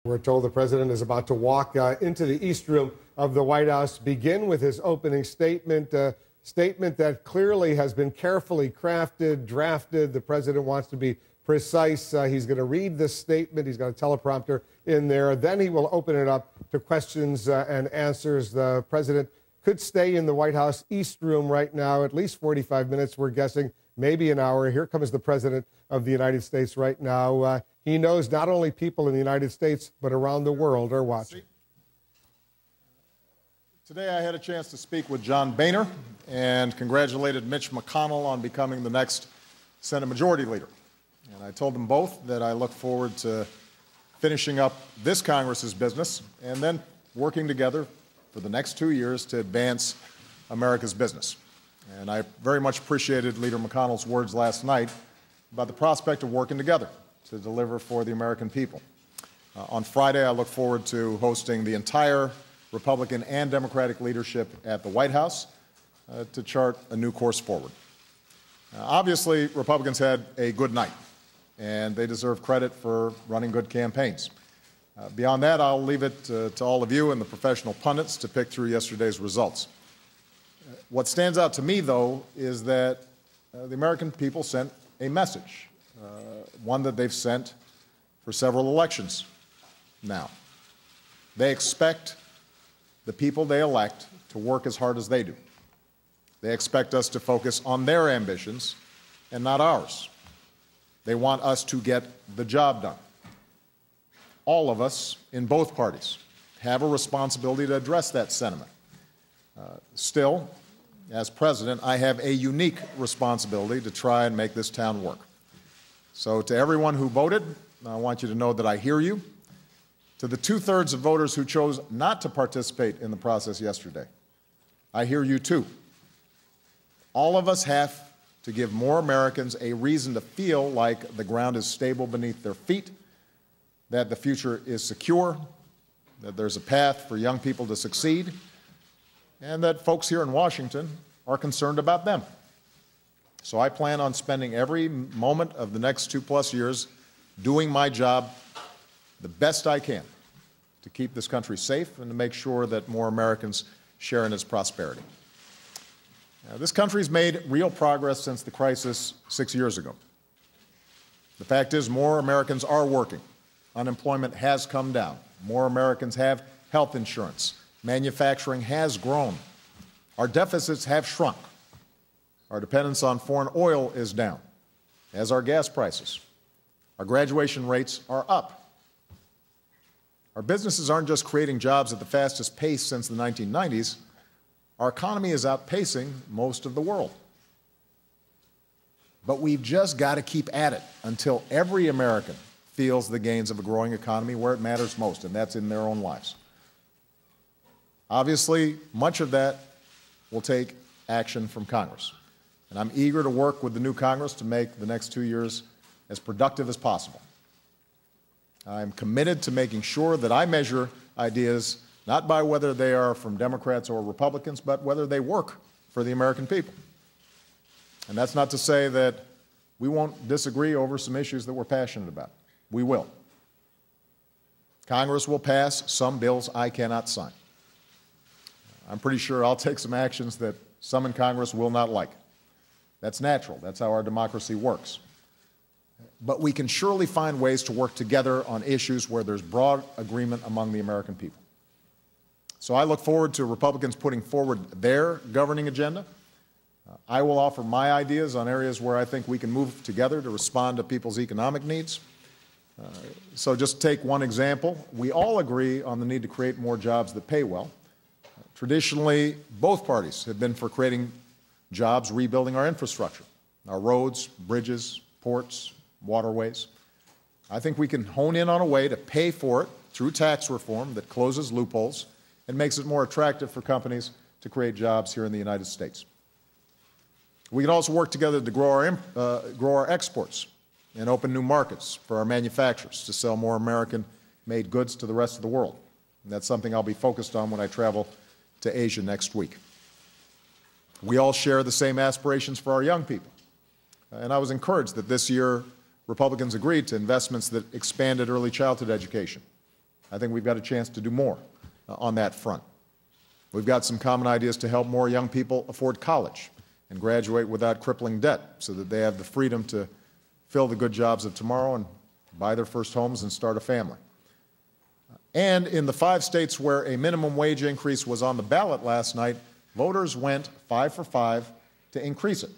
We're told the president is about to walk into the East Room of the White House, begin with his opening statement, a statement that clearly has been carefully crafted, drafted. The president wants to be precise. He's going to read this statement. He's got a teleprompter in there. Then he will open it up to questions and answers. The president could stay in the White House East Room right now, at least 45 minutes, we're guessing, maybe an hour. Here comes the president of the United States right now. He knows not only people in the United States, but around the world are watching. Today I had a chance to speak with John Boehner and congratulated Mitch McConnell on becoming the next Senate Majority Leader. And I told them both that I look forward to finishing up this Congress's business and then working together for the next 2 years to advance America's business. And I very much appreciated Leader McConnell's words last night about the prospect of working together to deliver for the American people. On Friday, I look forward to hosting the entire Republican and Democratic leadership at the White House to chart a new course forward. Obviously, Republicans had a good night, and they deserve credit for running good campaigns. Beyond that, I'll leave it to all of you and the professional pundits to pick through yesterday's results. What stands out to me, though, is that the American people sent a message, one that they've sent for several elections now. They expect the people they elect to work as hard as they do. They expect us to focus on their ambitions and not ours. They want us to get the job done. All of us in both parties have a responsibility to address that sentiment. Still, as president, I have a unique responsibility to try and make this town work. So to everyone who voted, I want you to know that I hear you. To the 2/3 of voters who chose not to participate in the process yesterday, I hear you too. All of us have to give more Americans a reason to feel like the ground is stable beneath their feet, that the future is secure, that there's a path for young people to succeed, and that folks here in Washington are concerned about them. So I plan on spending every moment of the next 2+ years doing my job the best I can to keep this country safe and to make sure that more Americans share in its prosperity. This country's made real progress since the crisis 6 years ago. The fact is, more Americans are working. Unemployment has come down. More Americans have health insurance. Manufacturing has grown. Our deficits have shrunk. Our dependence on foreign oil is down, as are gas prices. Our graduation rates are up. Our businesses aren't just creating jobs at the fastest pace since the 1990s. Our economy is outpacing most of the world. But we've just got to keep at it until every American feels the gains of a growing economy where it matters most, and that's in their own lives. Obviously, much of that will take action from Congress. And I'm eager to work with the new Congress to make the next 2 years as productive as possible. I'm committed to making sure that I measure ideas not by whether they are from Democrats or Republicans, but whether they work for the American people. And that's not to say that we won't disagree over some issues that we're passionate about. We will. Congress will pass some bills I cannot sign. I'm pretty sure I'll take some actions that some in Congress will not like. That's natural. That's how our democracy works. But we can surely find ways to work together on issues where there's broad agreement among the American people. So I look forward to Republicans putting forward their governing agenda. I will offer my ideas on areas where I think we can move together to respond to people's economic needs. So just take one example. We all agree on the need to create more jobs that pay well. Traditionally, both parties have been for creating jobs rebuilding our infrastructure, our roads, bridges, ports, waterways. I think we can hone in on a way to pay for it through tax reform that closes loopholes and makes it more attractive for companies to create jobs here in the United States. We can also work together to grow our exports and open new markets for our manufacturers to sell more American-made goods to the rest of the world. And that's something I'll be focused on when I travel to Asia next week. We all share the same aspirations for our young people. And I was encouraged that this year Republicans agreed to investments that expanded early childhood education, I think we've got a chance to do more on that front. We've got some common ideas to help more young people afford college and graduate without crippling debt so that they have the freedom to fill the good jobs of tomorrow and buy their first homes and start a family. And in the 5 states where a minimum wage increase was on the ballot last night, voters went 5 for 5 to increase it.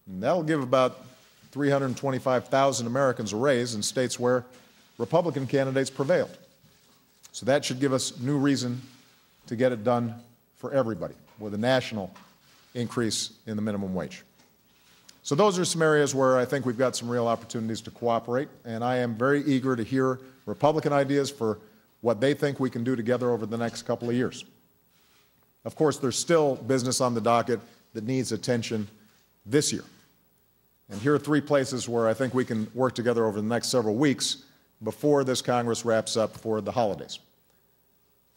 And that'll give about 325,000 Americans a raise in states where Republican candidates prevailed. So that should give us new reason to get it done for everybody with a national increase in the minimum wage. So those are some areas where I think we've got some real opportunities to cooperate, and I am very eager to hear Republican ideas for what they think we can do together over the next couple of years. Of course, there's still business on the docket that needs attention this year. And here are 3 places where I think we can work together over the next several weeks before this Congress wraps up for the holidays.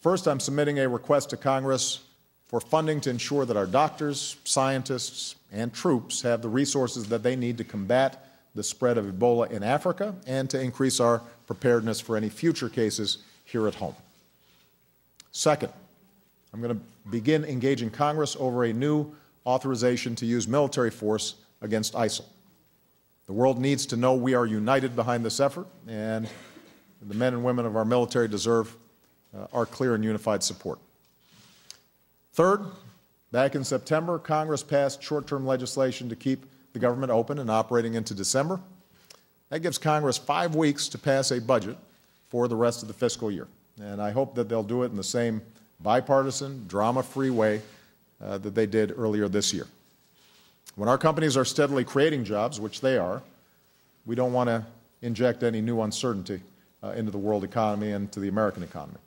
First, I'm submitting a request to Congress for funding to ensure that our doctors, scientists, and troops have the resources that they need to combat the spread of Ebola in Africa and to increase our preparedness for any future cases here at home. Second, I'm going to begin engaging Congress over a new authorization to use military force against ISIL. The world needs to know we are united behind this effort, and the men and women of our military deserve our clear and unified support. Third, back in September, Congress passed short-term legislation to keep the government open and operating into December. That gives Congress 5 weeks to pass a budget for the rest of the fiscal year, and I hope that they'll do it in the same bipartisan, drama-free way that they did earlier this year. When our companies are steadily creating jobs, which they are, we don't want to inject any new uncertainty into the world economy and to the American economy.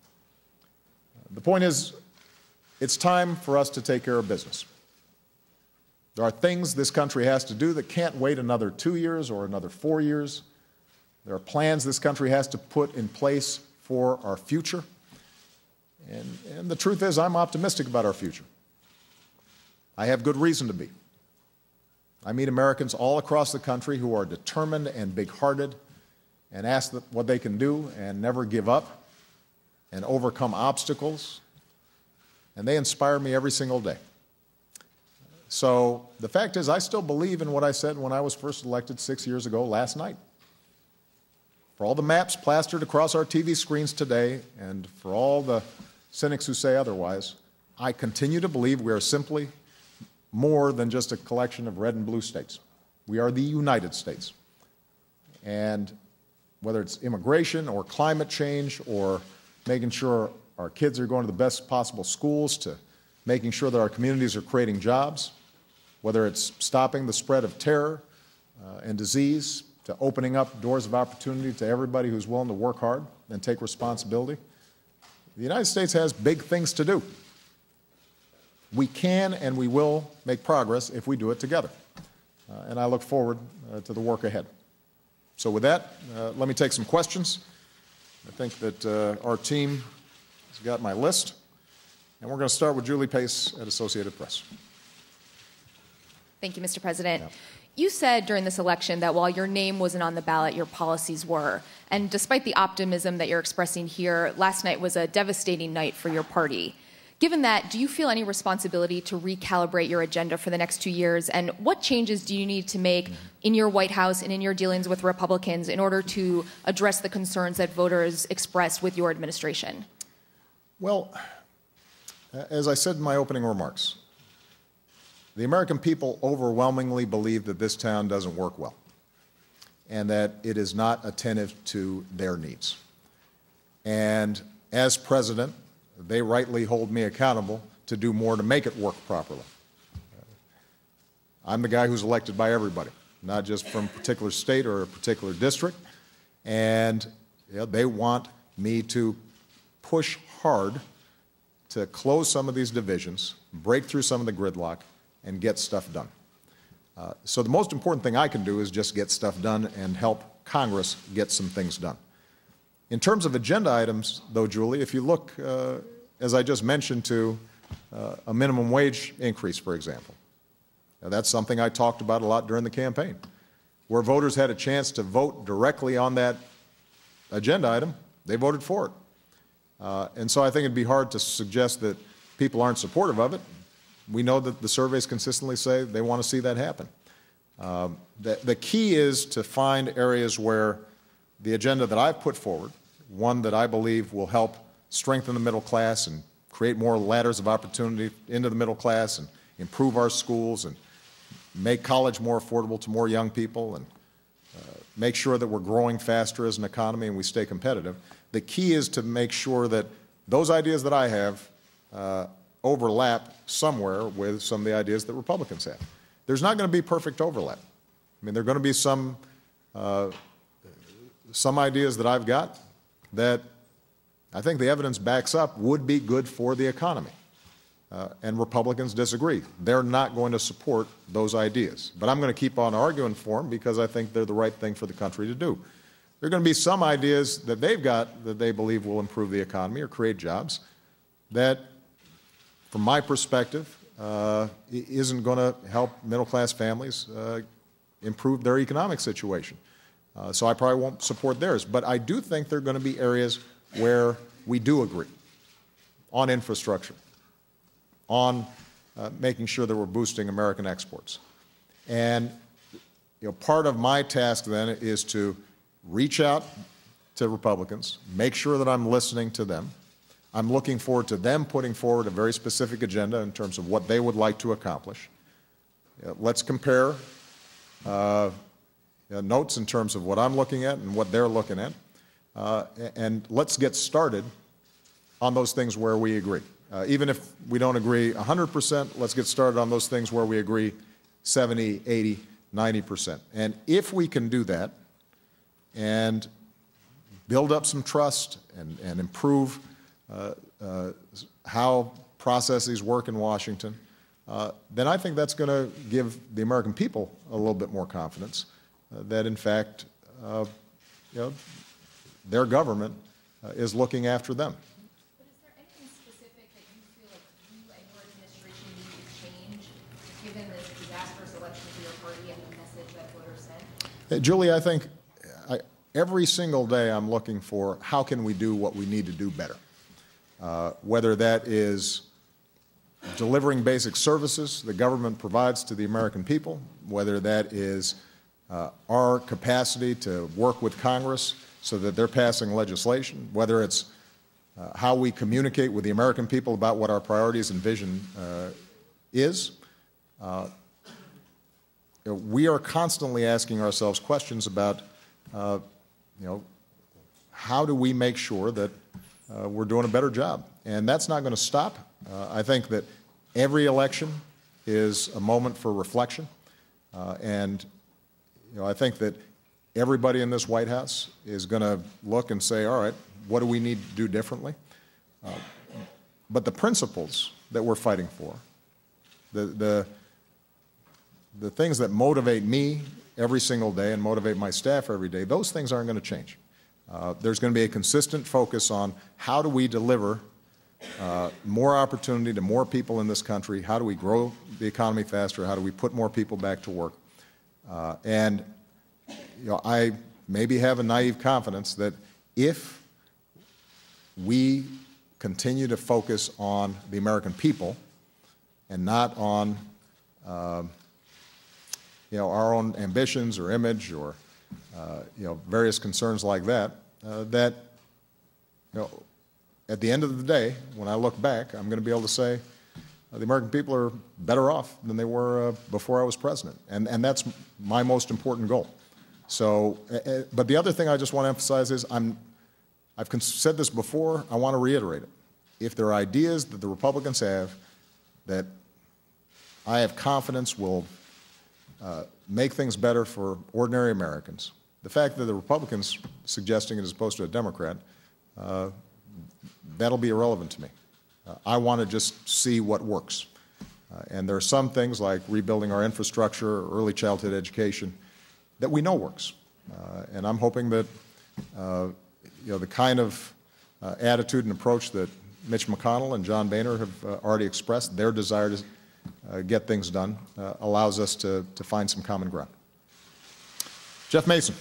The point is, it's time for us to take care of business. There are things this country has to do that can't wait another 2 years or another 4 years. There are plans this country has to put in place for our future. And the truth is, I'm optimistic about our future. I have good reason to be. I meet Americans all across the country who are determined and big-hearted and ask what they can do and never give up and overcome obstacles, and they inspire me every single day. So the fact is, I still believe in what I said when I was first elected 6 years ago last night. For all the maps plastered across our TV screens today, and for all the cynics who say otherwise, I continue to believe we are simply more than just a collection of red and blue states. We are the United States. And whether it's immigration or climate change or making sure our kids are going to the best possible schools, to making sure that our communities are creating jobs, whether it's stopping the spread of terror and disease, to opening up doors of opportunity to everybody who's willing to work hard and take responsibility. The United States has big things to do. We can and we will make progress if we do it together. And I look forward to the work ahead. So with that, let me take some questions. I think that our team has got my list. And we're going to start with Julie Pace at Associated Press. Thank you, Mr. President. Yeah. You said during this election that while your name wasn't on the ballot, your policies were. And despite the optimism that you're expressing here, last night was a devastating night for your party. Given that, do you feel any responsibility to recalibrate your agenda for the next 2 years? And what changes do you need to make in your White House and in your dealings with Republicans in order to address the concerns that voters expressed with your administration? Well, as I said in my opening remarks, the American people overwhelmingly believe that this town doesn't work well and that it is not attentive to their needs. And as president, they rightly hold me accountable to do more to make it work properly. I'm the guy who's elected by everybody, not just from a particular state or a particular district. And they want me to push hard to close some of these divisions, break through some of the gridlock, and get stuff done. So the most important thing I can do is just get stuff done and help Congress get some things done. In terms of agenda items, though, Julie, if you look, as I just mentioned, to a minimum wage increase, for example, now, that's something I talked about a lot during the campaign. Where voters had a chance to vote directly on that agenda item, they voted for it. And so I think it'd be hard to suggest that people aren't supportive of it. We know that the surveys consistently say they want to see that happen. The key is to find areas where the agenda that I've put forward, one that I believe will help strengthen the middle class and create more ladders of opportunity into the middle class and improve our schools and make college more affordable to more young people and make sure that we're growing faster as an economy and we stay competitive. The key is to make sure that those ideas that I have overlap somewhere with some of the ideas that Republicans have. There's not going to be perfect overlap. I mean, there are going to be some ideas that I've got that I think the evidence backs up would be good for the economy. And Republicans disagree. They're not going to support those ideas. But I'm going to keep on arguing for them because I think they're the right thing for the country to do. There are going to be some ideas that they've got that they believe will improve the economy or create jobs that, from my perspective, isn't going to help middle-class families improve their economic situation. So I probably won't support theirs. But I do think there are going to be areas where we do agree on infrastructure, on making sure that we're boosting American exports. And part of my task then is to reach out to Republicans, make sure that I'm listening to them. I'm looking forward to them putting forward a very specific agenda in terms of what they would like to accomplish. Let's compare notes in terms of what I'm looking at and what they're looking at. And let's get started on those things where we agree. Even if we don't agree 100%, let's get started on those things where we agree 70, 80, 90%. And if we can do that and build up some trust and improve how processes work in Washington, then I think that's going to give the American people a little bit more confidence that, in fact, their government is looking after them. But is there anything specific that you feel like you and your administration need to change given this disastrous election for your party and the message that voters sent? Julie, I think every single day I'm looking for how can we do what we need to do better. Whether that is delivering basic services the government provides to the American people, whether that is our capacity to work with Congress so that they're passing legislation, whether it's how we communicate with the American people about what our priorities and vision is. We are constantly asking ourselves questions about, how do we make sure that we're doing a better job? And that's not going to stop. I think that every election is a moment for reflection. And I think that everybody in this White House is going to look and say, all right, what do we need to do differently? But the principles that we're fighting for, the things that motivate me every single day and motivate my staff every day, those things aren't going to change. There's going to be a consistent focus on how do we deliver more opportunity to more people in this country, how do we grow the economy faster, how do we put more people back to work. And I maybe have a naive confidence that if we continue to focus on the American people and not on our own ambitions or image or various concerns like that, that at the end of the day, when I look back, I'm going to be able to say the American people are better off than they were before I was president, and that's my most important goal. So, but the other thing I just want to emphasize is I've said this before, I want to reiterate it. If there are ideas that the Republicans have that I have confidence will make things better for ordinary Americans, the fact that the Republicans suggesting it as opposed to a Democrat, that'll be irrelevant to me. I want to just see what works. And there are some things like rebuilding our infrastructure, or early childhood education, that we know works. And I'm hoping that the kind of attitude and approach that Mitch McConnell and John Boehner have already expressed, their desire to get things done, allows us to find some common ground. Jeff Mason.